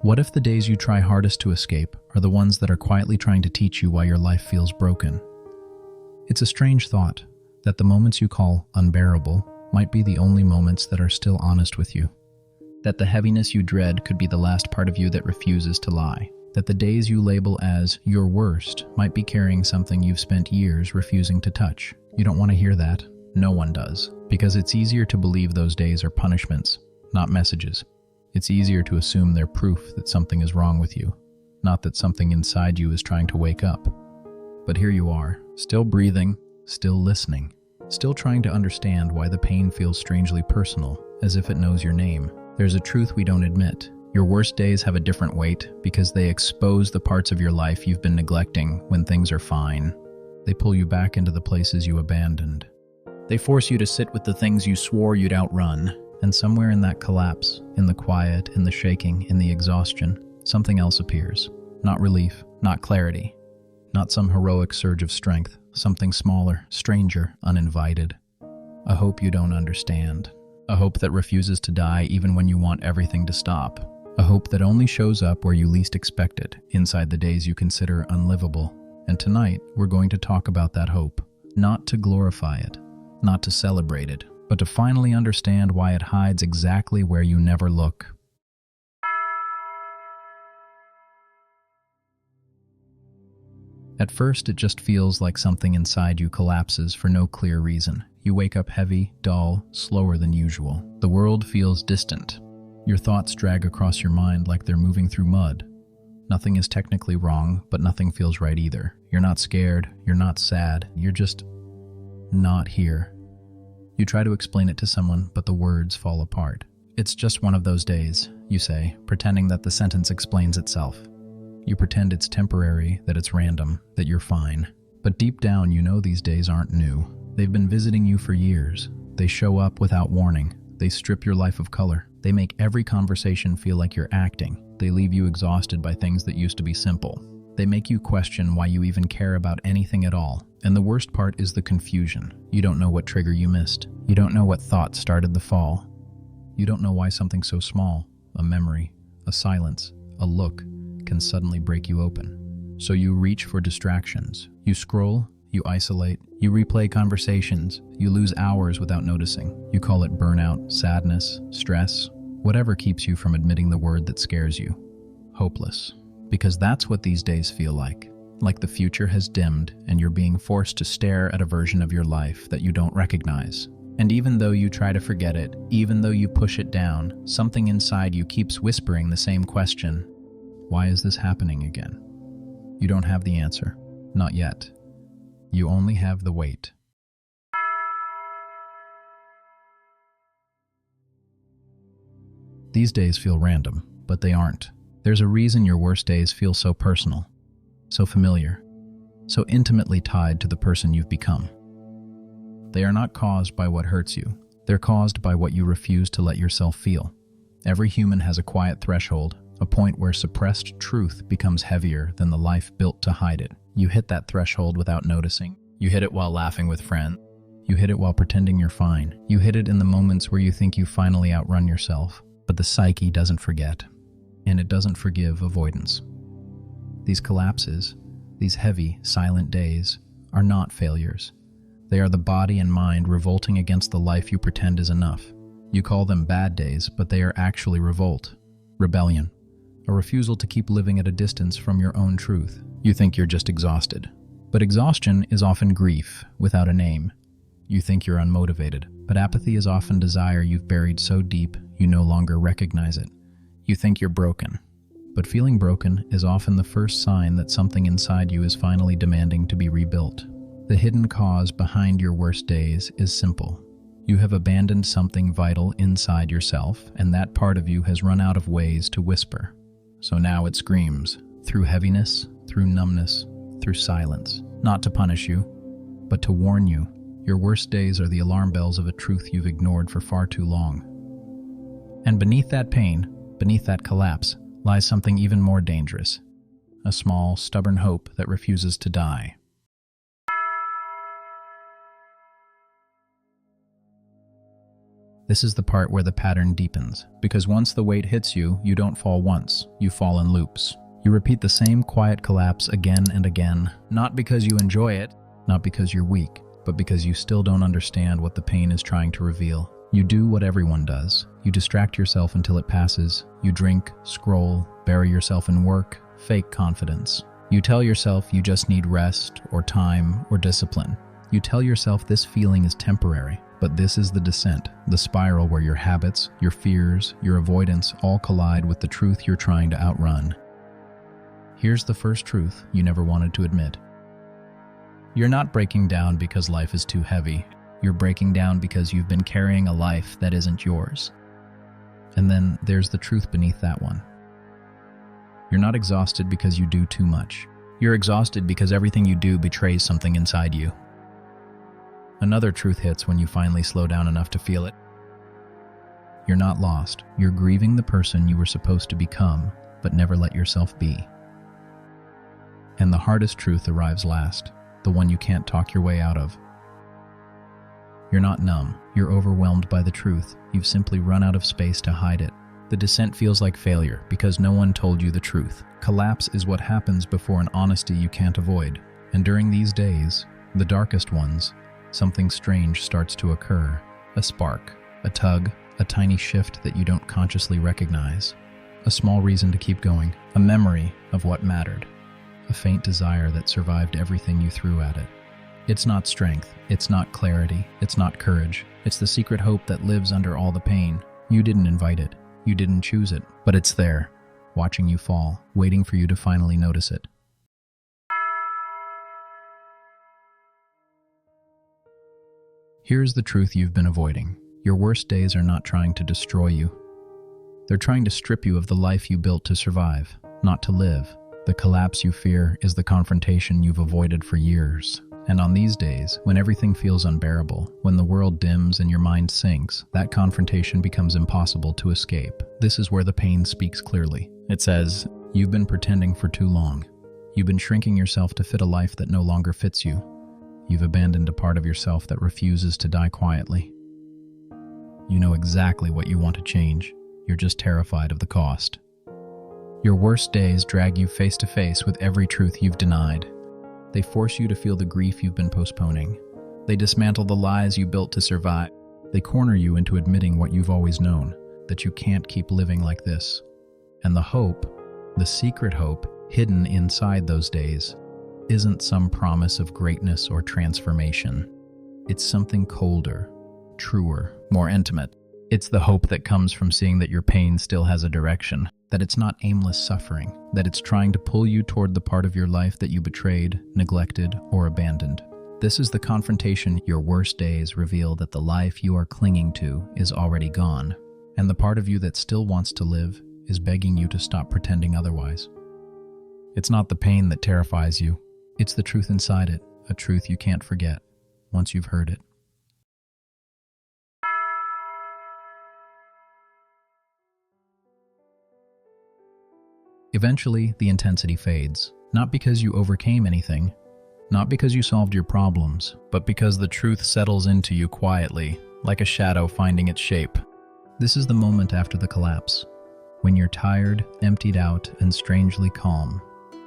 What if the days you try hardest to escape are the ones that are quietly trying to teach you why your life feels broken? It's a strange thought that the moments you call unbearable might be the only moments that are still honest with you. That the heaviness you dread could be the last part of you that refuses to lie. That the days you label as your worst might be carrying something you've spent years refusing to touch. You don't want to hear that. No one does. Because it's easier to believe those days are punishments, not messages. It's easier to assume they're proof that something is wrong with you, not that something inside you is trying to wake up. But here you are, still breathing, still listening, still trying to understand why the pain feels strangely personal, as if it knows your name. There's a truth we don't admit. Your worst days have a different weight because they expose the parts of your life you've been neglecting when things are fine. They pull you back into the places you abandoned. They force you to sit with the things you swore you'd outrun. And somewhere in that collapse, in the quiet, in the shaking, in the exhaustion, something else appears. Not relief, not clarity, not some heroic surge of strength, something smaller, stranger, uninvited. A hope you don't understand. A hope that refuses to die even when you want everything to stop. A hope that only shows up where you least expect it, inside the days you consider unlivable. And tonight, we're going to talk about that hope. Not to glorify it, not to celebrate it, but to finally understand why it hides exactly where you never look. At first, it just feels like something inside you collapses for no clear reason. You wake up heavy, dull, slower than usual. The world feels distant. Your thoughts drag across your mind like they're moving through mud. Nothing is technically wrong, but nothing feels right either. You're not scared, you're not sad, you're just not here. You try to explain it to someone, but the words fall apart. It's just one of those days, you say, pretending that the sentence explains itself. You pretend it's temporary, that it's random, that you're fine. But deep down, you know these days aren't new. They've been visiting you for years. They show up without warning. They strip your life of color. They make every conversation feel like you're acting. They leave you exhausted by things that used to be simple. They make you question why you even care about anything at all. And the worst part is the confusion. You don't know what trigger you missed. You don't know what thought started the fall. You don't know why something so small, a memory, a silence, a look, can suddenly break you open. So you reach for distractions. You scroll, you isolate, you replay conversations, you lose hours without noticing. You call it burnout, sadness, stress, whatever keeps you from admitting the word that scares you. Hopeless. Because that's what these days feel like the future has dimmed and you're being forced to stare at a version of your life that you don't recognize. And even though you try to forget it, even though you push it down, something inside you keeps whispering the same question. Why is this happening again? You don't have the answer. Not yet. You only have the weight. These days feel random, but they aren't. There's a reason your worst days feel so personal, so familiar, so intimately tied to the person you've become. They are not caused by what hurts you. They're caused by what you refuse to let yourself feel. Every human has a quiet threshold, a point where suppressed truth becomes heavier than the life built to hide it. You hit that threshold without noticing. You hit it while laughing with friends. You hit it while pretending you're fine. You hit it in the moments where you think you finally outrun yourself. But the psyche doesn't forget. And it doesn't forgive avoidance. These collapses, these heavy, silent days, are not failures. They are the body and mind revolting against the life you pretend is enough. You call them bad days, but they are actually revolt, rebellion, a refusal to keep living at a distance from your own truth. You think you're just exhausted. But exhaustion is often grief without a name. You think you're unmotivated, but apathy is often desire you've buried so deep you no longer recognize it. You think you're broken, but feeling broken is often the first sign that something inside you is finally demanding to be rebuilt. The hidden cause behind your worst days is simple. You have abandoned something vital inside yourself, and that part of you has run out of ways to whisper. So now it screams, through heaviness, through numbness, through silence, not to punish you, but to warn you. Your worst days are the alarm bells of a truth you've ignored for far too long. And beneath that pain, beneath that collapse, lies something even more dangerous. A small, stubborn hope that refuses to die. This is the part where the pattern deepens, because once the weight hits you, you don't fall once, you fall in loops. You repeat the same quiet collapse again and again, not because you enjoy it, not because you're weak, but because you still don't understand what the pain is trying to reveal. You do what everyone does. You distract yourself until it passes. You drink, scroll, bury yourself in work, fake confidence. You tell yourself you just need rest or time or discipline. You tell yourself this feeling is temporary, but this is the descent, the spiral where your habits, your fears, your avoidance all collide with the truth you're trying to outrun. Here's the first truth you never wanted to admit. You're not breaking down because life is too heavy. You're breaking down because you've been carrying a life that isn't yours. And then there's the truth beneath that one. You're not exhausted because you do too much. You're exhausted because everything you do betrays something inside you. Another truth hits when you finally slow down enough to feel it. You're not lost. You're grieving the person you were supposed to become, but never let yourself be. And the hardest truth arrives last, the one you can't talk your way out of. You're not numb. You're overwhelmed by the truth. You've simply run out of space to hide it. The descent feels like failure because no one told you the truth. Collapse is what happens before an honesty you can't avoid. And during these days, the darkest ones, something strange starts to occur. A spark, a tug, a tiny shift that you don't consciously recognize. A small reason to keep going. A memory of what mattered. A faint desire that survived everything you threw at it. It's not strength. It's not clarity. It's not courage. It's the secret hope that lives under all the pain. You didn't invite it. You didn't choose it. But it's there, watching you fall, waiting for you to finally notice it. Here's the truth you've been avoiding. Your worst days are not trying to destroy you. They're trying to strip you of the life you built to survive, not to live. The collapse you fear is the confrontation you've avoided for years. And on these days, when everything feels unbearable, when the world dims and your mind sinks, that confrontation becomes impossible to escape. This is where the pain speaks clearly. It says, you've been pretending for too long. You've been shrinking yourself to fit a life that no longer fits you. You've abandoned a part of yourself that refuses to die quietly. You know exactly what you want to change. You're just terrified of the cost. Your worst days drag you face to face with every truth you've denied. They force you to feel the grief you've been postponing. They dismantle the lies you built to survive. They corner you into admitting what you've always known, that you can't keep living like this. And the hope, the secret hope, hidden inside those days, isn't some promise of greatness or transformation. It's something colder, truer, more intimate. It's the hope that comes from seeing that your pain still has a direction, that it's not aimless suffering, that it's trying to pull you toward the part of your life that you betrayed, neglected, or abandoned. This is the confrontation. Your worst days reveal that the life you are clinging to is already gone, and the part of you that still wants to live is begging you to stop pretending otherwise. It's not the pain that terrifies you. It's the truth inside it, a truth you can't forget once you've heard it. Eventually, the intensity fades, not because you overcame anything, not because you solved your problems, but because the truth settles into you quietly, like a shadow finding its shape. This is the moment after the collapse, when you're tired, emptied out, and strangely calm.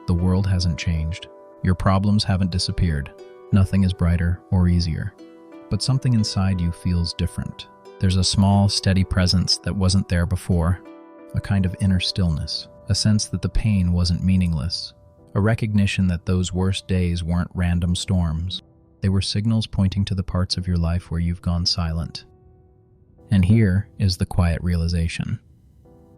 The world hasn't changed. Your problems haven't disappeared. Nothing is brighter or easier. But something inside you feels different. There's a small, steady presence that wasn't there before, a kind of inner stillness. A sense that the pain wasn't meaningless, a recognition that those worst days weren't random storms. They were signals pointing to the parts of your life where you've gone silent. And here is the quiet realization.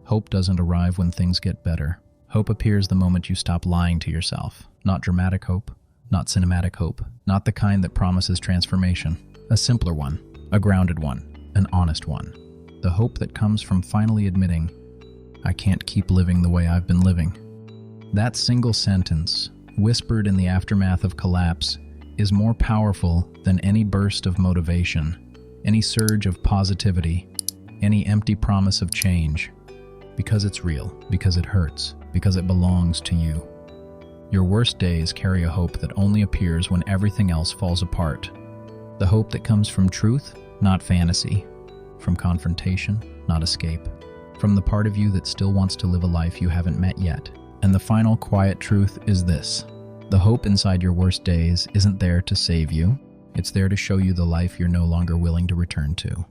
Hope doesn't arrive when things get better. Hope appears the moment you stop lying to yourself. Not dramatic hope, not cinematic hope, not the kind that promises transformation. A simpler one, a grounded one, an honest one. The hope that comes from finally admitting, I can't keep living the way I've been living. That single sentence, whispered in the aftermath of collapse, is more powerful than any burst of motivation, any surge of positivity, any empty promise of change. Because it's real, because it hurts, because it belongs to you. Your worst days carry a hope that only appears when everything else falls apart. The hope that comes from truth, not fantasy. from confrontation, not escape, from the part of you that still wants to live a life you haven't met yet. And the final quiet truth is this: the hope inside your worst days isn't there to save you, it's there to show you the life you're no longer willing to return to.